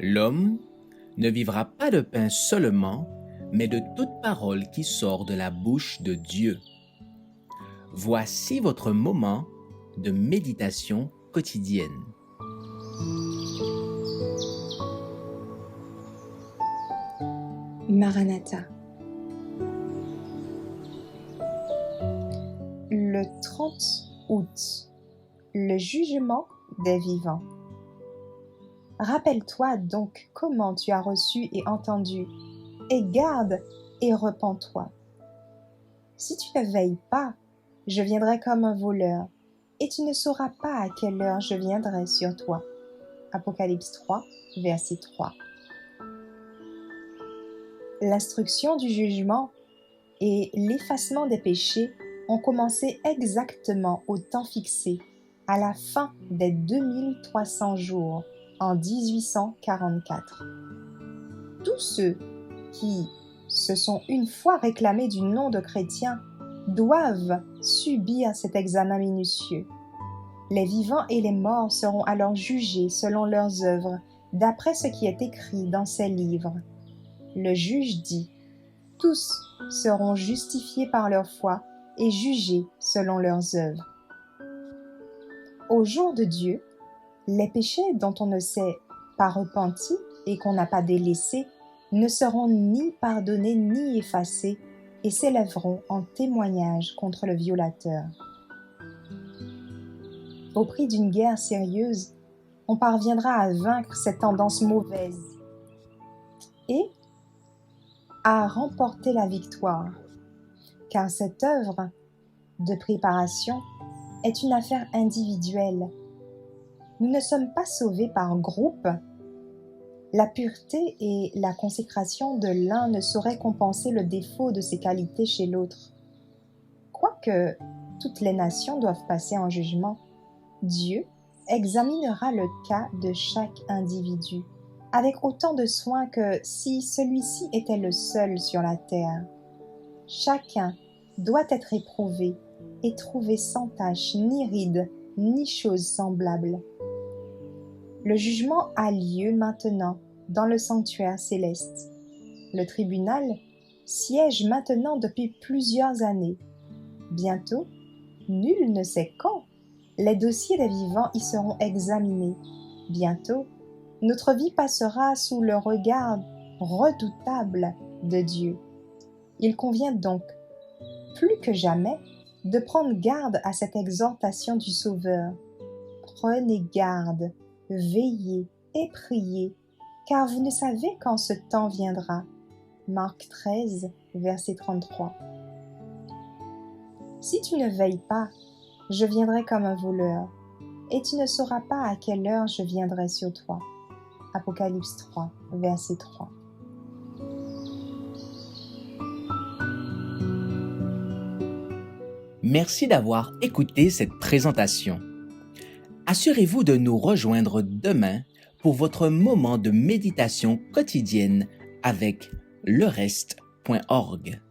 L'homme ne vivra pas de pain seulement, mais de toute parole qui sort de la bouche de Dieu. Voici votre moment de méditation quotidienne. Maranatha. Le 30 août, le jugement des vivants. Rappelle-toi donc comment tu as reçu et entendu, et garde et repens-toi. Si tu ne veilles pas, je viendrai comme un voleur, et tu ne sauras pas à quelle heure je viendrai sur toi. Apocalypse 3, verset 3. L'instruction du jugement et l'effacement des péchés ont commencé exactement au temps fixé, à la fin des 2300 jours, en 1844. Tous ceux qui se sont une fois réclamés du nom de chrétiens doivent subir cet examen minutieux. Les vivants et les morts seront alors jugés selon leurs œuvres, d'après ce qui est écrit dans ces livres. Le juge dit: tous seront justifiés par leur foi et jugés selon leurs œuvres. Au jour de Dieu, les péchés dont on ne s'est pas repenti et qu'on n'a pas délaissés ne seront ni pardonnés ni effacés et s'élèveront en témoignage contre le violateur. Au prix d'une guerre sérieuse, on parviendra à vaincre cette tendance mauvaise et à remporter la victoire, car cette œuvre de préparation est une affaire individuelle. Nous ne sommes pas sauvés par groupe. La pureté et la consécration de l'un ne sauraient compenser le défaut de ses qualités chez l'autre. Quoique toutes les nations doivent passer en jugement, Dieu examinera le cas de chaque individu avec autant de soin que si celui-ci était le seul sur la terre. Chacun doit être éprouvé et trouvé sans tache, ni ride, ni chose semblable. Le jugement a lieu maintenant dans le sanctuaire céleste. Le tribunal siège maintenant depuis plusieurs années. Bientôt, nul ne sait quand, les dossiers des vivants y seront examinés. Bientôt, notre vie passera sous le regard redoutable de Dieu. Il convient donc, plus que jamais, de prendre garde à cette exhortation du Sauveur. Prenez garde, veillez et priez, car vous ne savez quand ce temps viendra. Marc 13, verset 33. Si tu ne veilles pas, je viendrai comme un voleur, et tu ne sauras pas à quelle heure je viendrai sur toi. Apocalypse 3, verset 3. Merci d'avoir écouté cette présentation. Assurez-vous de nous rejoindre demain pour votre moment de méditation quotidienne avec lereste.org.